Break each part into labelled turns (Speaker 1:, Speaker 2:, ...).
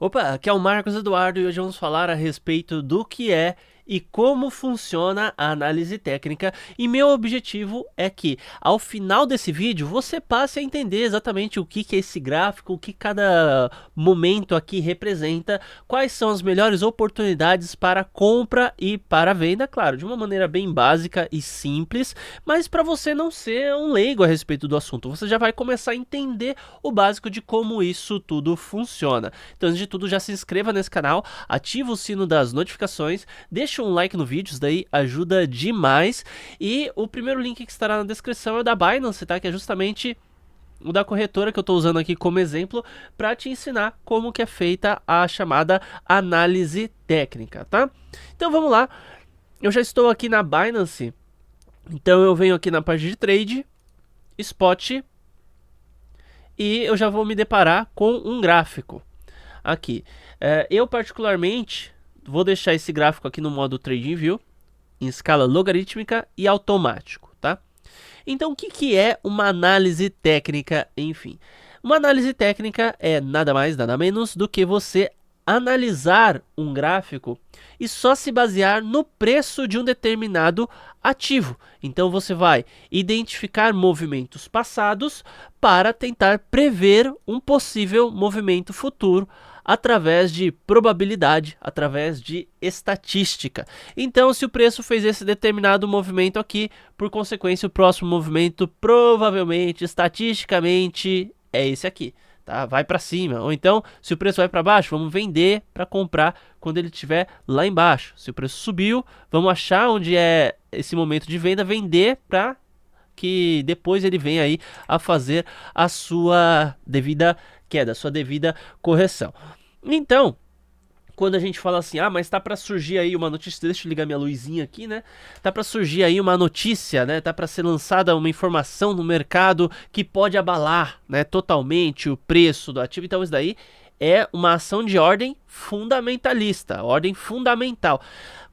Speaker 1: Opa, aqui é o Marcos Eduardo e hoje vamos falar a respeito do que é e como funciona a análise técnica, e meu objetivo é que ao final desse vídeo você passe a entender exatamente o que é esse gráfico, o que cada momento aqui representa, quais são as melhores oportunidades para compra e para venda, claro, de uma maneira bem básica e simples, mas para você não ser um leigo a respeito do assunto, você já vai começar a entender o básico de como isso tudo funciona. Então, antes de tudo, já se inscreva nesse canal, ativa o sino das notificações, deixa um like no vídeo, isso daí ajuda demais. E o primeiro link que estará na descrição é o da Binance, tá? Que é justamente o da corretora que eu estou usando aqui como exemplo para te ensinar como que é feita a chamada análise técnica, tá? Então vamos lá, eu já estou aqui na Binance, então eu venho aqui na parte de trade, spot, e eu já vou me deparar com um gráfico aqui. Eu particularmente vou deixar esse gráfico aqui no modo TradingView, em escala logarítmica e automático, tá? Então, o que é uma análise técnica, enfim? Uma análise técnica é nada mais, nada menos do que você analisar um gráfico e só se basear no preço de um determinado ativo. Então, você vai identificar movimentos passados para tentar prever um possível movimento futuro através de probabilidade, através de estatística. Então, se o preço fez esse determinado movimento aqui, por consequência, o próximo movimento provavelmente, estatisticamente, é esse aqui. Tá? Vai para cima. Ou então, se o preço vai para baixo, vamos vender para comprar quando ele estiver lá embaixo. Se o preço subiu, vamos achar onde é esse momento de venda, vender para que depois ele venha aí a fazer a sua devida queda, a sua devida correção. Então, quando a gente fala assim, mas tá para surgir aí uma notícia, deixa eu ligar minha luzinha aqui, né? Tá para surgir aí uma notícia, né? Tá para ser lançada uma informação no mercado que pode abalar, né, totalmente o preço do ativo. Então isso daí é uma ação de ordem fundamentalista, ordem fundamental.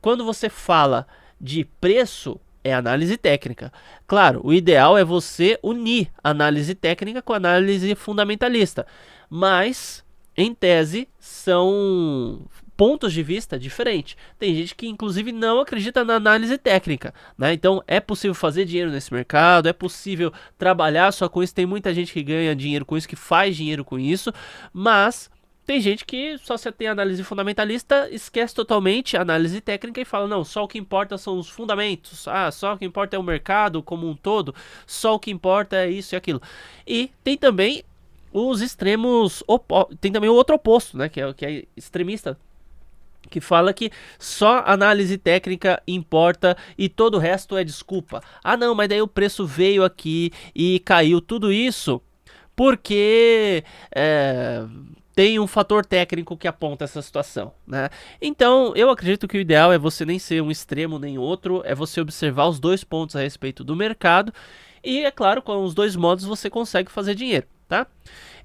Speaker 1: Quando você fala de preço, é análise técnica. Claro, o ideal é você unir análise técnica com análise fundamentalista, mas em tese são pontos de vista diferentes. Tem gente que inclusive não acredita na análise técnica, né? Então é possível fazer dinheiro nesse mercado, é possível trabalhar só com isso. Tem muita gente que ganha dinheiro com isso, que faz dinheiro com isso, mas tem gente que só se tem análise fundamentalista, esquece totalmente a análise técnica e fala, não, só o que importa são os fundamentos, só o que importa é o mercado como um todo, só o que importa é isso e aquilo. E tem também os extremos, tem também o outro oposto, né, que é extremista, que fala que só análise técnica importa e todo o resto é desculpa. Não, mas daí o preço veio aqui e caiu tudo isso porque tem um fator técnico que aponta essa situação, né? Então, eu acredito que o ideal é você nem ser um extremo nem outro, é você observar os dois pontos a respeito do mercado e, é claro, com os dois modos você consegue fazer dinheiro, tá?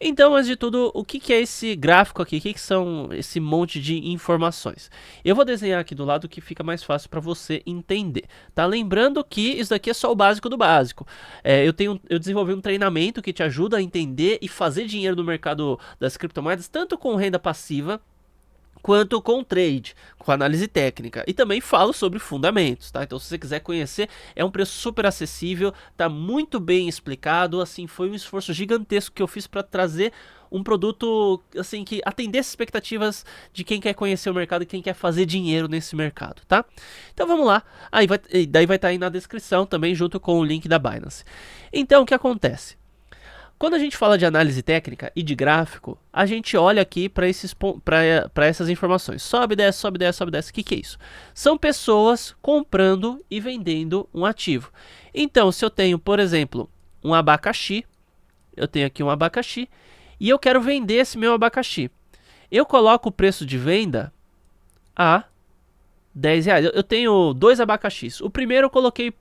Speaker 1: Então, antes de tudo, o que é esse gráfico aqui? O que são esse monte de informações? Eu vou desenhar aqui do lado que fica mais fácil para você entender, tá? Lembrando que isso daqui é só o básico do básico. Eu desenvolvi um treinamento que te ajuda a entender e fazer dinheiro no mercado das criptomoedas, tanto com renda passiva quanto com trade, com análise técnica. E também falo sobre fundamentos, tá? Então, se você quiser conhecer, é um preço super acessível, tá muito bem explicado, assim, foi um esforço gigantesco que eu fiz para trazer um produto, assim, que atendesse expectativas de quem quer conhecer o mercado e quem quer fazer dinheiro nesse mercado, tá? Então, vamos lá. Daí vai estar aí na descrição também, junto com o link da Binance. Então, o que acontece? Quando a gente fala de análise técnica e de gráfico, a gente olha aqui para essas informações. Sobe, desce, sobe, desce, sobe, desce. O que é isso? São pessoas comprando e vendendo um ativo. Então, se eu tenho, por exemplo, um abacaxi, eu tenho aqui um abacaxi, e eu quero vender esse meu abacaxi. Eu coloco o preço de venda a R$10. Eu tenho 2 abacaxis. O primeiro eu coloquei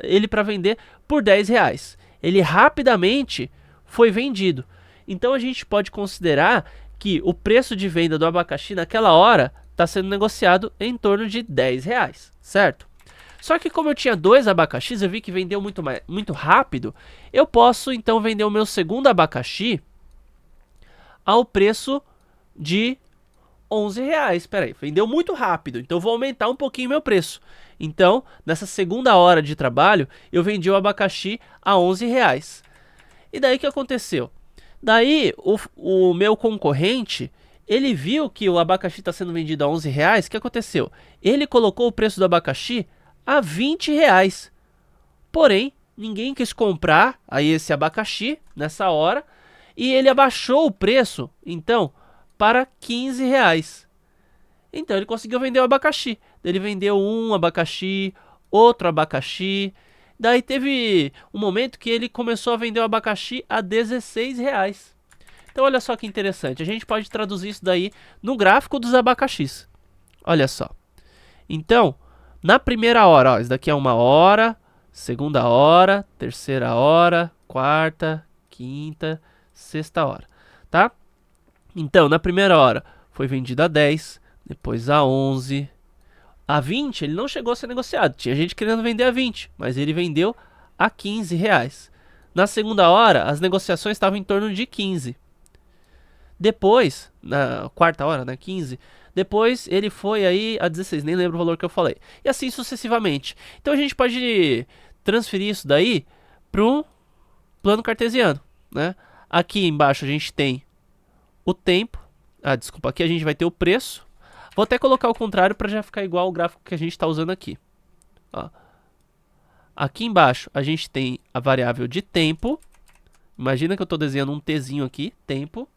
Speaker 1: ele para vender por R$10. Ele rapidamente foi vendido. Então a gente pode considerar que o preço de venda do abacaxi naquela hora está sendo negociado em torno de R$10, certo? Só que como eu tinha 2 abacaxis, eu vi que vendeu muito rápido, eu posso então vender o meu segundo abacaxi ao preço de R$11. Espera aí, vendeu muito rápido, então eu vou aumentar um pouquinho meu preço. Então, nessa segunda hora de trabalho, eu vendi o abacaxi a R$11. E daí o que aconteceu? Daí o meu concorrente, ele viu que o abacaxi está sendo vendido a R$11. O que aconteceu? Ele colocou o preço do abacaxi a R$20. Porém, ninguém quis comprar aí esse abacaxi nessa hora e ele abaixou o preço, então, para R$15. Então ele conseguiu vender o abacaxi. Ele vendeu um abacaxi, outro abacaxi. Daí teve um momento que ele começou a vender o abacaxi a R$16. Então olha só que interessante. A gente pode traduzir isso daí no gráfico dos abacaxis. Olha só. Então, na primeira hora, ó, isso daqui é uma hora, segunda hora, terceira hora, quarta, quinta, sexta hora, tá? Então, na primeira hora foi vendido a 10, depois a 11, a 20 ele não chegou a ser negociado. Tinha gente querendo vender a 20, mas ele vendeu a R$15. Na segunda hora, as negociações estavam em torno de 15. Depois, na quarta hora, né, 15, depois ele foi aí a 16, nem lembro o valor que eu falei. E assim sucessivamente. Então a gente pode transferir isso daí para um plano cartesiano, né? Aqui embaixo a gente tem o tempo. Desculpa, aqui a gente vai ter o preço. Vou até colocar o contrário para já ficar igual ao gráfico que a gente está usando aqui. Ó. Aqui embaixo a gente tem a variável de tempo. Imagina que eu estou desenhando um Tzinho aqui, tempo.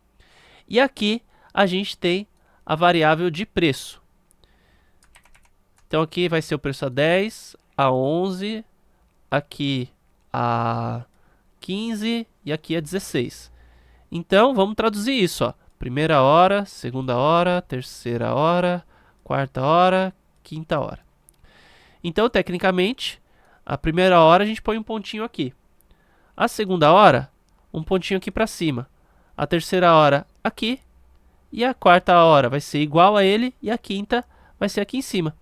Speaker 1: E aqui a gente tem a variável de preço. Então aqui vai ser o preço a 10, a 11, aqui a 15 e aqui a 16. Então vamos traduzir isso, ó. Primeira hora, segunda hora, terceira hora, quarta hora, quinta hora. Então, tecnicamente, a primeira hora a gente põe um pontinho aqui. A segunda hora, um pontinho aqui para cima. A terceira hora aqui. E a quarta hora vai ser igual a ele. E a quinta vai ser aqui em cima.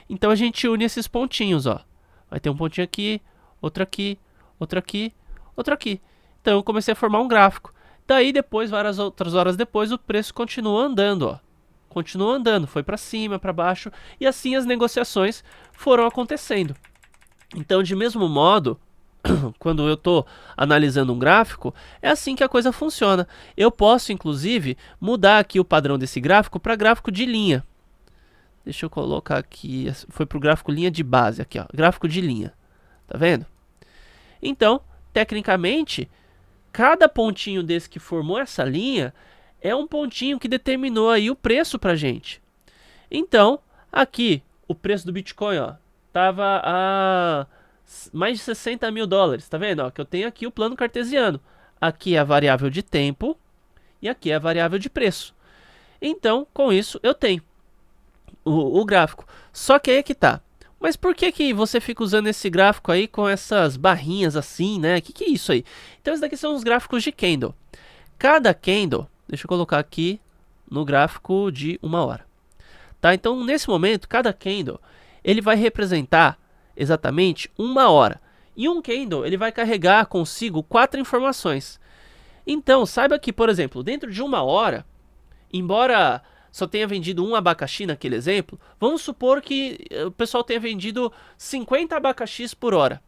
Speaker 1: Então a gente une esses pontinhos, ó. Vai ter um pontinho aqui, outro aqui, outro aqui, outro aqui. Então eu comecei a formar um gráfico. Daí depois, várias outras horas depois, o preço continua andando, ó. Continua andando, foi para cima, para baixo. E assim as negociações foram acontecendo. Então, de mesmo modo, quando eu estou analisando um gráfico, é assim que a coisa funciona. Eu posso, inclusive, mudar aqui o padrão desse gráfico para gráfico de linha. Deixa eu colocar aqui, foi para o gráfico linha de base, aqui ó, gráfico de linha. Tá vendo? Então, tecnicamente, cada pontinho desse que formou essa linha é um pontinho que determinou aí o preço pra gente. Então, aqui, o preço do Bitcoin, ó, tava a mais de 60 mil dólares, tá vendo? Ó, que eu tenho aqui o plano cartesiano. Aqui é a variável de tempo e aqui é a variável de preço. Então, com isso, eu tenho o gráfico. Só que aí é que tá. Mas por que você fica usando esse gráfico aí com essas barrinhas assim, né? Que é isso aí? Então, esses daqui são os gráficos de candle. Cada candle, deixa eu colocar aqui no gráfico de uma hora. Tá? Então, nesse momento, cada candle, ele vai representar exatamente uma hora. E um candle, ele vai carregar consigo 4 informações. Então, saiba que, por exemplo, dentro de uma hora, embora só tenha vendido um abacaxi naquele exemplo, vamos supor que o pessoal tenha vendido 50 abacaxis por hora.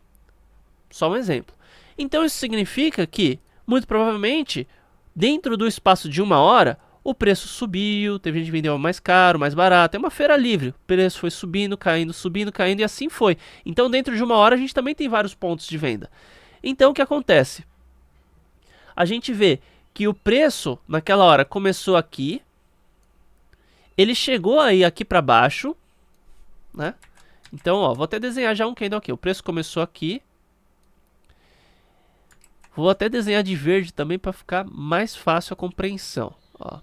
Speaker 1: Só um exemplo. Então isso significa que, muito provavelmente, dentro do espaço de uma hora, o preço subiu, teve gente que vendeu mais caro, mais barato. É uma feira livre. O preço foi subindo, caindo e assim foi. Então dentro de uma hora a gente também tem vários pontos de venda. Então o que acontece? A gente vê que o preço naquela hora começou aqui. Ele chegou aí aqui para baixo, né? Então, ó, vou até desenhar já um candle aqui. O preço começou aqui. Vou até desenhar de verde também para ficar mais fácil a compreensão. Ó.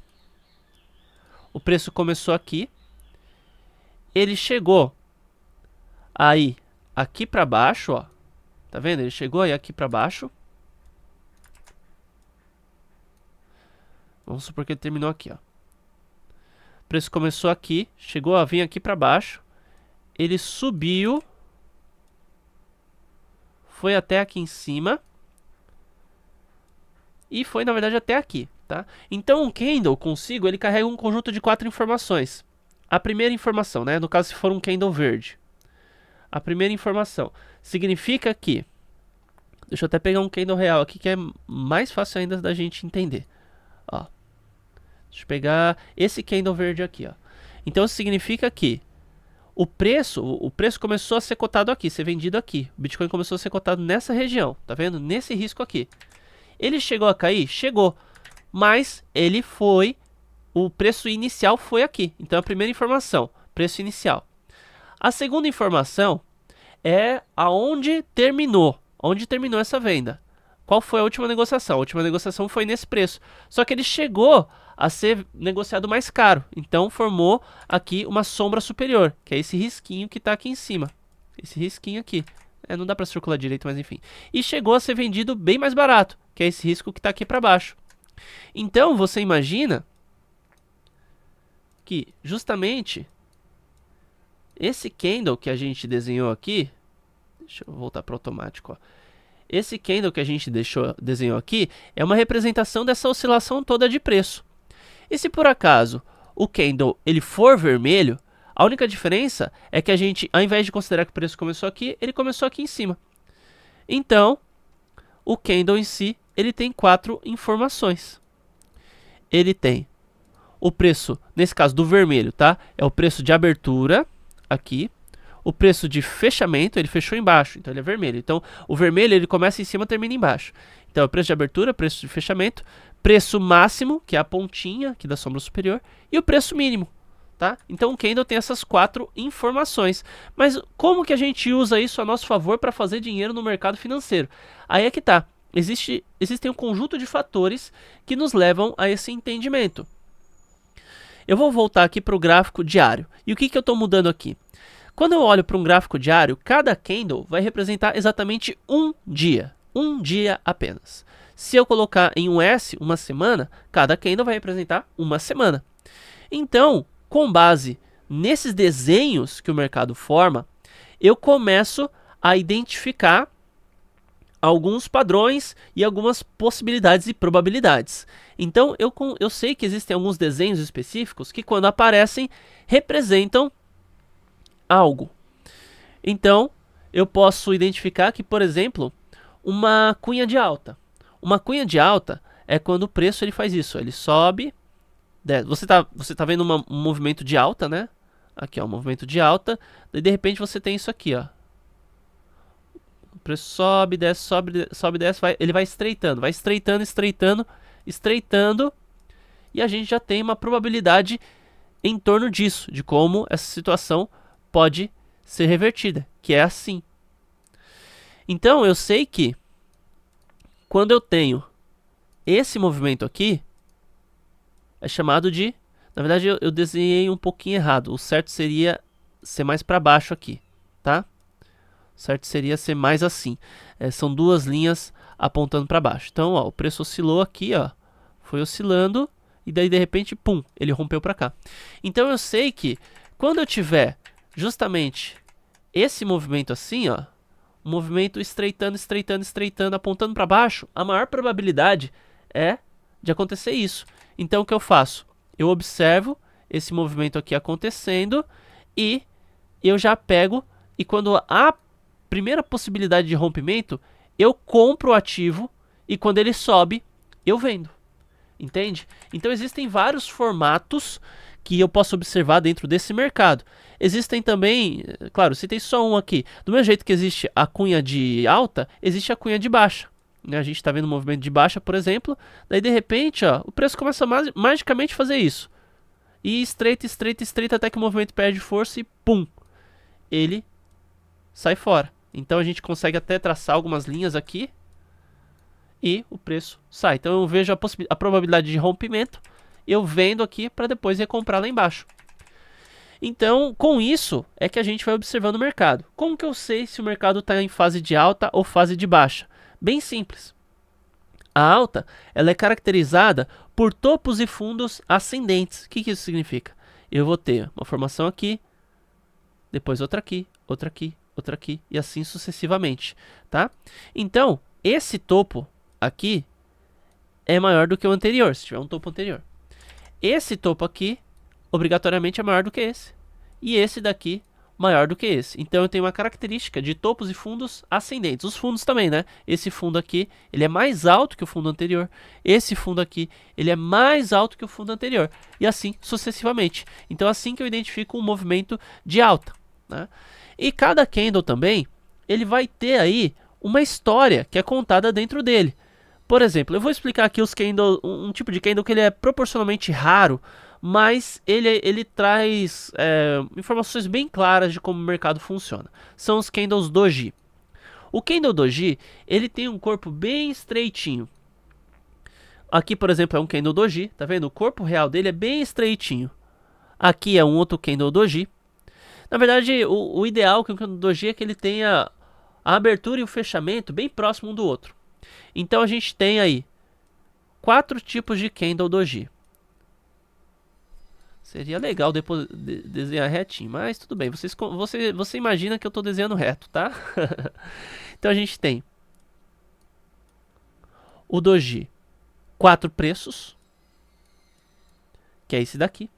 Speaker 1: O preço começou aqui. Ele chegou aí aqui para baixo, ó. Tá vendo? Ele chegou aí aqui para baixo. Vamos supor que ele terminou aqui, ó. O preço começou aqui, chegou a vir aqui para baixo, ele subiu, foi até aqui em cima e foi na verdade até aqui, tá? Então, um candle consigo, ele carrega um conjunto de 4 informações. A primeira informação, né? No caso, se for um candle verde. A primeira informação significa que... Deixa eu até pegar um candle real aqui, que é mais fácil ainda da gente entender. Ó. Deixa eu pegar esse candle verde aqui, ó. Então, isso significa que o preço começou a ser cotado aqui, ser vendido aqui. O Bitcoin começou a ser cotado nessa região, tá vendo? Nesse risco aqui. Ele chegou a cair? Chegou. Mas ele foi... O preço inicial foi aqui. Então, a primeira informação, preço inicial. A segunda informação é aonde terminou. Onde terminou essa venda. Qual foi a última negociação? A última negociação foi nesse preço. Só que ele chegou a ser negociado mais caro. Então, formou aqui uma sombra superior, que é esse risquinho que está aqui em cima. Esse risquinho aqui. Não dá para circular direito, mas enfim. E chegou a ser vendido bem mais barato, que é esse risco que está aqui para baixo. Então, você imagina que justamente esse candle que a gente desenhou aqui, deixa eu voltar para o automático, ó. Esse candle que a gente desenhou aqui é uma representação dessa oscilação toda de preço. E se por acaso o candle ele for vermelho, a única diferença é que a gente, ao invés de considerar que o preço começou aqui, ele começou aqui em cima. Então, o candle em si, ele tem 4 informações. Ele tem o preço, nesse caso do vermelho, tá? É o preço de abertura, aqui. O preço de fechamento, ele fechou embaixo, então ele é vermelho. Então, o vermelho, ele começa em cima e termina embaixo. Então, é o preço de abertura, preço de fechamento, preço máximo, que é a pontinha aqui da sombra superior, e o preço mínimo, tá? Então, o candle tem essas 4 informações. Mas como que a gente usa isso a nosso favor para fazer dinheiro no mercado financeiro? Aí é que tá. Existem um conjunto de fatores que nos levam a esse entendimento. Eu vou voltar aqui para o gráfico diário. E o que eu estou mudando aqui? Quando eu olho para um gráfico diário, cada candle vai representar exatamente um dia apenas. Se eu colocar em um S, uma semana, cada candle vai representar uma semana. Então, com base nesses desenhos que o mercado forma, eu começo a identificar alguns padrões e algumas possibilidades e probabilidades. Então, eu sei que existem alguns desenhos específicos que, quando aparecem, representam algo. Então, eu posso identificar que, por exemplo, uma cunha de alta. Uma cunha de alta é quando o preço ele faz isso, ele sobe, desce. Você tá vendo um movimento de alta, né? Aqui, ó, um movimento de alta, daí de repente você tem isso aqui, ó. O preço sobe, desce, sobe, desce, ele vai estreitando, estreitando, e a gente já tem uma probabilidade em torno disso, de como essa situação pode ser revertida, que é assim. Então, eu sei que quando eu tenho esse movimento aqui, é chamado de... Na verdade, eu desenhei um pouquinho errado. O certo seria ser mais para baixo aqui, tá? O certo seria ser mais assim. São duas linhas apontando para baixo. Então, ó, o preço oscilou aqui, ó. Foi oscilando e daí, de repente, pum, ele rompeu para cá. Então, eu sei que quando eu tiver justamente esse movimento assim, ó, um movimento estreitando, apontando para baixo, a maior probabilidade é de acontecer isso. Então, o que eu faço? Eu observo esse movimento aqui acontecendo e eu já pego, e quando há primeira possibilidade de rompimento, eu compro o ativo e quando ele sobe, eu vendo. Entende? Então, existem vários formatos que eu posso observar dentro desse mercado. Existem também, claro, citei só um aqui. Do mesmo jeito que existe a cunha de alta, existe a cunha de baixa. A gente está vendo um movimento de baixa, por exemplo. Daí, de repente, ó, o preço começa a magicamente fazer isso. E estreita até que o movimento perde força e pum, ele sai fora. Então, a gente consegue até traçar algumas linhas aqui e o preço sai. Então, eu vejo a probabilidade de rompimento. Eu vendo aqui para depois recomprar lá embaixo. Então, com isso, é que a gente vai observando o mercado. Como que eu sei se o mercado está em fase de alta ou fase de baixa? Bem simples. A alta, ela é caracterizada por topos e fundos ascendentes. O que isso significa? Eu vou ter uma formação aqui, depois outra aqui, outra aqui, outra aqui, e assim sucessivamente, tá? Então, esse topo aqui é maior do que o anterior, se tiver um topo anterior. Esse topo aqui, obrigatoriamente, é maior do que esse. E esse daqui, maior do que esse. Então eu tenho uma característica de topos e fundos ascendentes. Os fundos também, né? Esse fundo aqui, ele é mais alto que o fundo anterior. Esse fundo aqui, ele é mais alto que o fundo anterior. E assim sucessivamente. Então assim que eu identifico um movimento de alta, né? E cada candle também, ele vai ter aí uma história que é contada dentro dele. Por exemplo, eu vou explicar aqui os candle, um tipo de candle que ele é proporcionalmente raro, mas ele traz informações bem claras de como o mercado funciona. São os candles doji. O candle doji, ele tem um corpo bem estreitinho. Aqui, por exemplo, é um candle doji, tá vendo? O corpo real dele é bem estreitinho. Aqui é um outro candle doji. Na verdade, o ideal que o candle doji é que ele tenha a abertura e o fechamento bem próximo um do outro. Então a gente tem aí 4 tipos de candle doji. Seria legal depois desenhar retinho, mas tudo bem. Você imagina que eu estou desenhando reto, tá? Então a gente tem o doji 4 preços, que é esse daqui.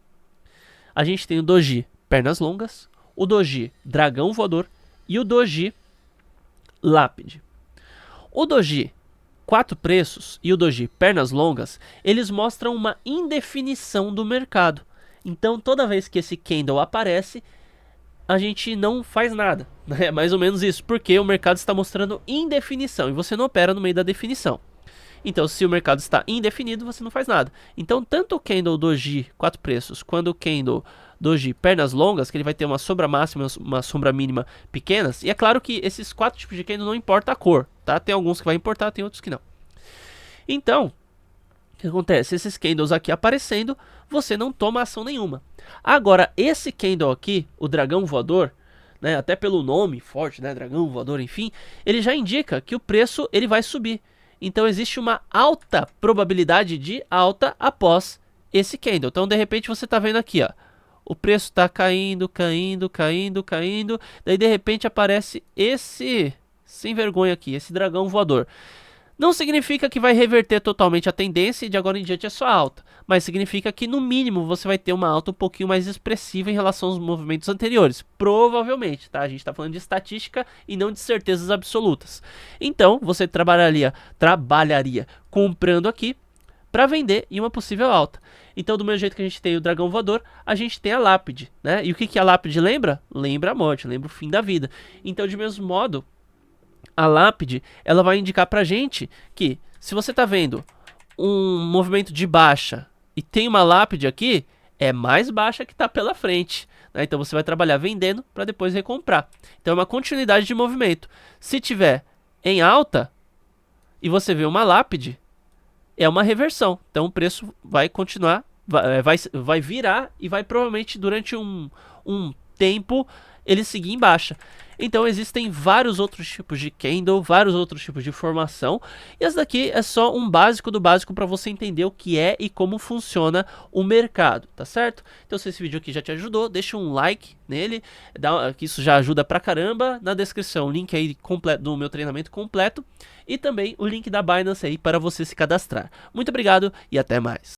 Speaker 1: A gente tem o doji pernas longas, o doji dragão voador e o doji lápide. O doji 4 preços e o doji pernas longas, eles mostram uma indefinição do mercado. Então toda vez que esse candle aparece, a gente não faz nada. É mais ou menos isso, porque o mercado está mostrando indefinição e você não opera no meio da definição. Então se o mercado está indefinido, você não faz nada. Então tanto o candle doji 4 preços quanto o candle doji pernas longas, que ele vai ter uma sombra máxima e uma sombra mínima pequenas. E é claro que esses 4 tipos de candle não importa a cor, tá? Tem alguns que vai importar, tem outros que não. Então, o que acontece? Esses candles aqui aparecendo, você não toma ação nenhuma. Agora, esse candle aqui, o dragão voador, né, até pelo nome forte, né, dragão voador, enfim, ele já indica que o preço ele vai subir. Então existe uma alta probabilidade de alta após esse candle. Então, de repente, você está vendo aqui, ó, o preço está caindo, caindo, caindo, caindo. Daí, de repente, aparece esse sem vergonha aqui, esse dragão voador. Não significa que vai reverter totalmente a tendência e de agora em diante é só alta, mas significa que no mínimo você vai ter uma alta um pouquinho mais expressiva em relação aos movimentos anteriores, provavelmente, tá? A gente está falando de estatística e não de certezas absolutas. Então você trabalharia comprando aqui para vender em uma possível alta. Então do mesmo jeito que a gente tem o dragão voador, a gente tem a lápide, né? E o que a lápide lembra? Lembra a morte, lembra o fim da vida. Então de mesmo modo, a lápide, ela vai indicar pra gente que se você tá vendo um movimento de baixa e tem uma lápide aqui, é mais baixa que tá pela frente, né? Então você vai trabalhar vendendo para depois recomprar. Então é uma continuidade de movimento. Se tiver em alta e você vê uma lápide, é uma reversão. Então o preço vai continuar, vai virar e vai provavelmente durante um tempo ele seguir em baixa. Então existem vários outros tipos de candle, vários outros tipos de formação. E essa daqui é só um básico do básico para você entender o que é e como funciona o mercado, tá certo? Então se esse vídeo aqui já te ajudou, deixa um like nele, que isso já ajuda pra caramba. Na descrição, o link aí do meu treinamento completo e também o link da Binance aí para você se cadastrar. Muito obrigado e até mais.